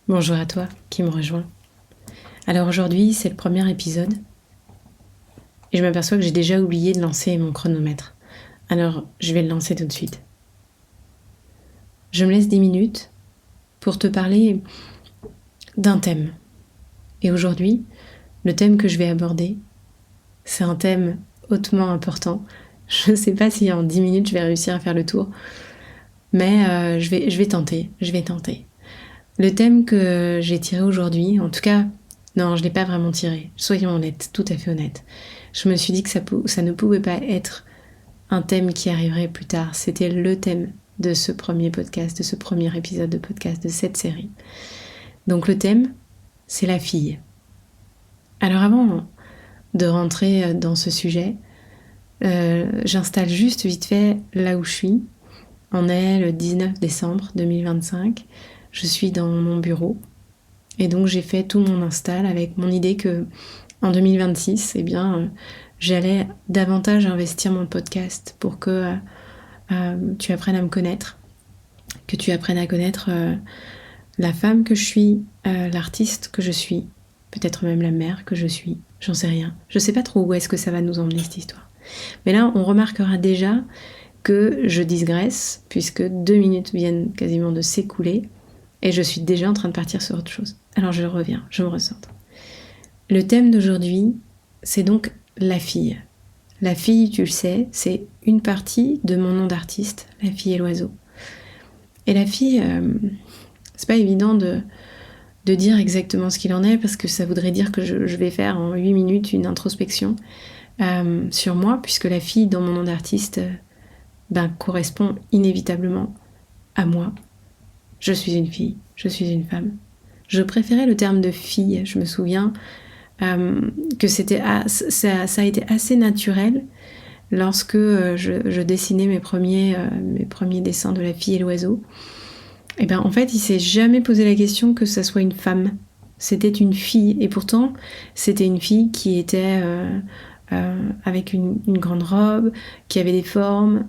Bonjour à toi qui me rejoint. Alors aujourd'hui, c'est le premier épisode et je m'aperçois que j'ai déjà oublié de lancer mon chronomètre. Alors je vais le lancer tout de suite. Je me laisse 10 minutes pour te parler d'un thème. Et aujourd'hui, le thème que je vais aborder, c'est un thème hautement important. Je ne sais pas si en 10 minutes je vais réussir à faire le tour, mais je vais tenter. Le thème que j'ai tiré aujourd'hui, en tout cas, non, je ne l'ai pas vraiment tiré. Soyons honnêtes, tout à fait honnêtes. Je me suis dit que ça ne pouvait pas être un thème qui arriverait plus tard. C'était le thème de ce premier podcast, de ce premier épisode de podcast, de cette série. Donc le thème, c'est la fille. Alors avant de rentrer dans ce sujet, j'installe juste vite fait là où je suis. On est le 19 décembre 2025. Je suis dans mon bureau. Et donc j'ai fait tout mon install avec mon idée que en 2026, j'allais davantage investir mon podcast pour que tu apprennes à me connaître, que tu apprennes à connaître la femme que je suis, l'artiste que je suis, peut-être même la mère que je suis, j'en sais rien. Je sais pas trop où est-ce que ça va nous emmener cette histoire. Mais là, on remarquera déjà que je digresse, puisque 2 minutes viennent quasiment de s'écouler, et je suis déjà en train de partir sur autre chose. Alors je reviens, je me recentre. Le thème d'aujourd'hui, c'est donc la fille. La fille, tu le sais, c'est une partie de mon nom d'artiste, La fille et l'oiseau. Et la fille, c'est pas évident de dire exactement ce qu'il en est, parce que ça voudrait dire que je vais faire en 8 minutes une introspection sur moi, puisque la fille dans mon nom d'artiste correspond inévitablement à moi. Je suis une fille, je suis une femme. Je préférais le terme de fille, je me souviens que ça a été assez naturel lorsque je dessinais mes premiers dessins de la fille et l'oiseau. Et en fait, il s'est jamais posé la question que ça soit une femme. C'était une fille, et pourtant, c'était une fille qui était avec une grande robe, qui avait des formes,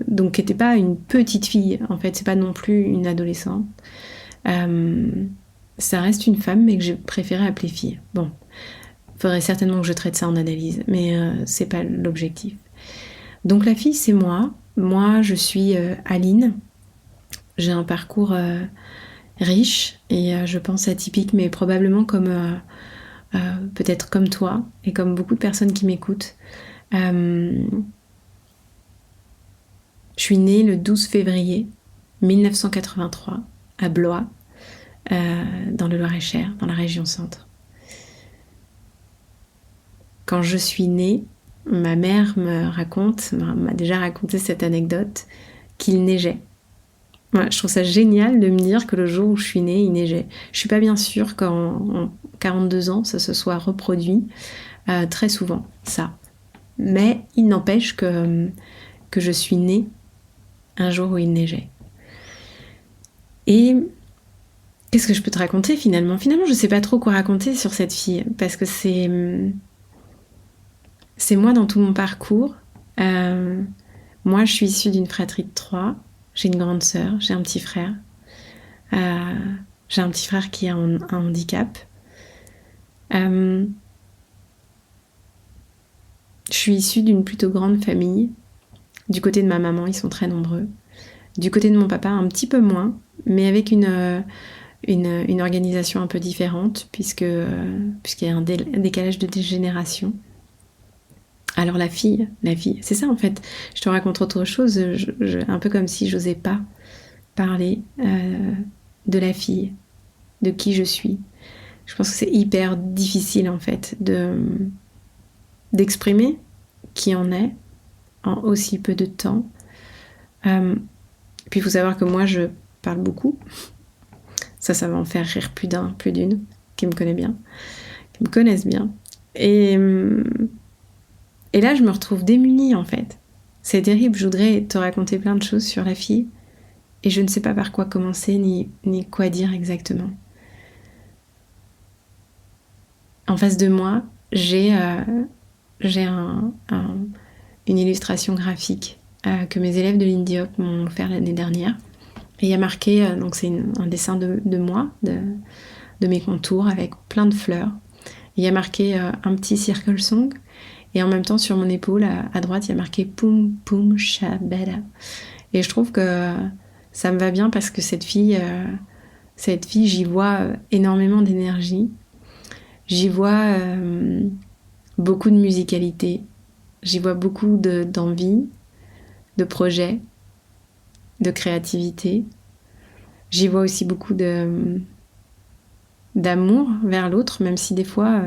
donc qui n'était pas une petite fille. En fait, c'est pas non plus une adolescente. Ça reste une femme, mais que j'ai préféré appeler fille. Bon, faudrait certainement que je traite ça en analyse, mais c'est pas l'objectif. Donc la fille, c'est moi. Moi, je suis Aline. J'ai un parcours riche et je pense atypique, mais probablement comme peut-être comme toi et comme beaucoup de personnes qui m'écoutent. Je suis née le 12 février 1983 à Blois, dans le Loir-et-Cher, dans la région centre. Quand je suis née, ma mère m'a déjà raconté cette anecdote, qu'il neigeait. Ouais, je trouve ça génial de me dire que le jour où je suis née, il neigeait. Je suis pas bien sûre qu'en 42 ans, ça se soit reproduit très souvent, ça. Mais il n'empêche que je suis née un jour où il neigeait. Et qu'est-ce que je peux te raconter finalement ? Finalement, je sais pas trop quoi raconter sur cette fille, parce que c'est moi dans tout mon parcours. Moi, je suis issue d'une fratrie de 3. J'ai une grande sœur, j'ai un petit frère. J'ai un petit frère qui a un handicap. Je suis issue d'une plutôt grande famille. Du côté de ma maman, ils sont très nombreux. Du côté de mon papa, un petit peu moins, mais avec une organisation un peu différente, puisqu'il y a un décalage de génération. Alors la fille, c'est ça en fait. Je te raconte autre chose, un peu comme si j'osais pas parler de la fille, de qui je suis. Je pense que c'est hyper difficile en fait d'exprimer qui on est en aussi peu de temps. Puis il faut savoir que moi je parle beaucoup. Ça va en faire rire plus d'un, plus d'une qui me connaît bien, qui me connaissent bien. Et là je me retrouve démunie en fait. C'est terrible, je voudrais te raconter plein de choses sur la fille et je ne sais pas par quoi commencer ni quoi dire exactement. En face de moi, j'ai une illustration graphique que mes élèves de l'INDIOP m'ont offert l'année dernière. Et il y a marqué, donc c'est un dessin de moi, de mes contours avec plein de fleurs. Il y a marqué un petit circle song. Et en même temps, sur mon épaule, à droite, il y a marqué Poum Poum Shabada. Et je trouve que ça me va bien parce que cette fille, j'y vois énormément d'énergie. J'y vois beaucoup de musicalité. J'y vois beaucoup d'envie, de projets, de créativité. J'y vois aussi beaucoup d'amour vers l'autre, même si des fois,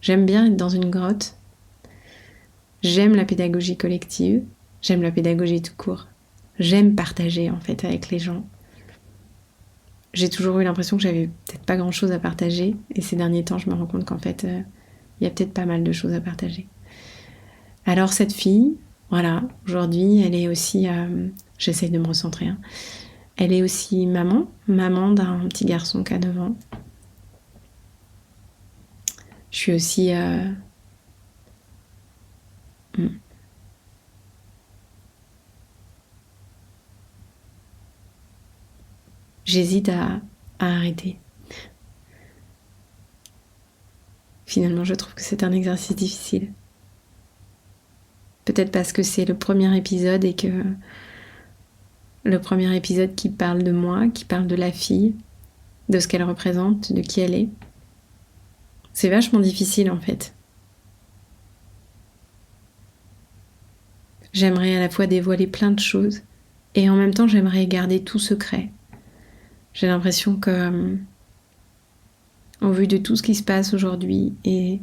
j'aime bien être dans une grotte. J'aime la pédagogie collective, j'aime la pédagogie tout court. J'aime partager en fait avec les gens. J'ai toujours eu l'impression que j'avais peut-être pas grand-chose à partager, et ces derniers temps, je me rends compte qu'en fait, il y a peut-être pas mal de choses à partager. Alors cette fille, voilà, aujourd'hui, elle est aussi, j'essaye de me recentrer, hein. Elle est aussi maman d'un petit garçon qui a 9 ans. Je suis aussi j'hésite à arrêter. Finalement, je trouve que c'est un exercice difficile. Peut-être parce que c'est le premier épisode et que le premier épisode qui parle de moi, qui parle de la fille, de ce qu'elle représente, de qui elle est. C'est vachement difficile en fait. J'aimerais à la fois dévoiler plein de choses et en même temps j'aimerais garder tout secret. J'ai l'impression que, au vu de tout ce qui se passe aujourd'hui et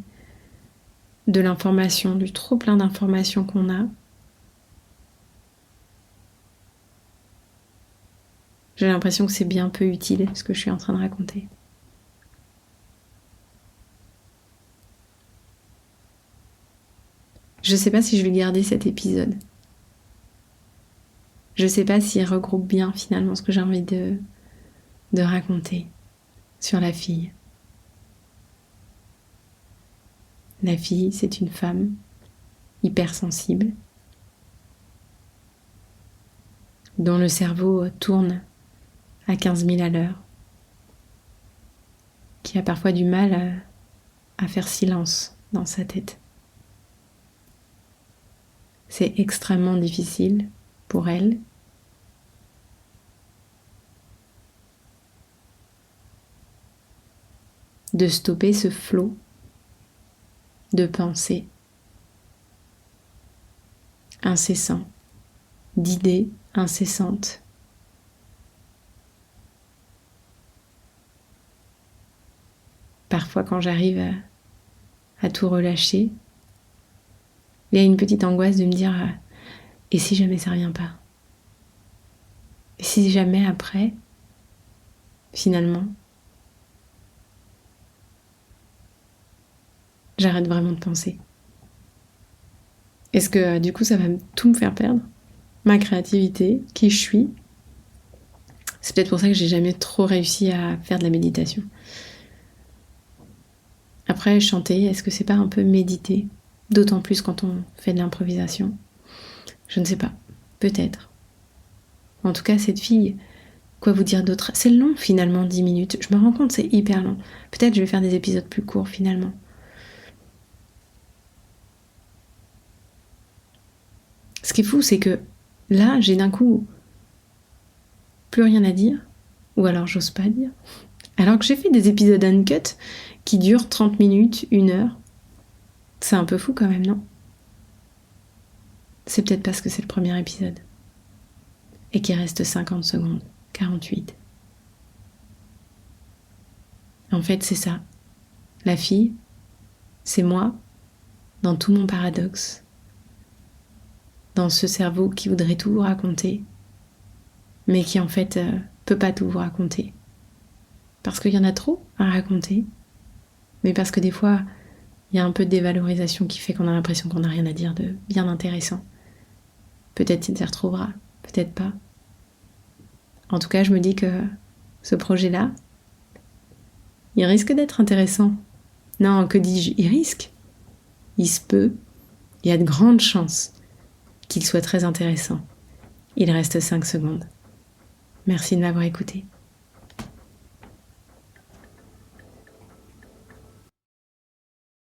de l'information, du trop plein d'informations qu'on a, j'ai l'impression que c'est bien peu utile ce que je suis en train de raconter. Je sais pas si je vais garder cet épisode. Je sais pas s'il regroupe bien finalement ce que j'ai envie de raconter sur la fille. La fille, c'est une femme hypersensible dont le cerveau tourne à 15 000 à l'heure, qui a parfois du mal à faire silence dans sa tête. C'est extrêmement difficile pour elle de stopper ce flot de pensées incessants, d'idées incessantes. Parfois, quand j'arrive à tout relâcher, il y a une petite angoisse de me dire et si jamais ça revient pas? Et si jamais après, finalement, j'arrête vraiment de penser? Est-ce que du coup ça va tout me faire perdre? Ma créativité, qui je suis? C'est peut-être pour ça que j'ai jamais trop réussi à faire de la méditation. Après, chanter, est-ce que c'est pas un peu méditer? D'autant plus quand on fait de l'improvisation. Je ne sais pas. Peut-être. En tout cas, cette fille, quoi vous dire d'autre? C'est long finalement, 10 minutes. Je me rends compte, c'est hyper long. Peut-être je vais faire des épisodes plus courts finalement. Ce qui est fou, c'est que là, j'ai d'un coup plus rien à dire. Ou alors j'ose pas dire. Alors que j'ai fait des épisodes uncut qui durent 30 minutes, 1 heure. C'est un peu fou quand même, non? C'est peut-être parce que c'est le premier épisode. Et qu'il reste 50 secondes, 48. En fait, c'est ça. La fille, c'est moi, dans tout mon paradoxe. Dans ce cerveau qui voudrait tout vous raconter, mais qui en fait peut pas tout vous raconter. Parce qu'il y en a trop à raconter, mais parce que des fois, il y a un peu de dévalorisation qui fait qu'on a l'impression qu'on n'a rien à dire de bien intéressant. Peut-être qu'il s'y retrouvera, peut-être pas. En tout cas, je me dis que ce projet-là, il risque d'être intéressant. Non, que dis-je? Il risque. Il se peut. Il y a de grandes chances qu'il soit très intéressant. Il reste 5 secondes. Merci de m'avoir écouté.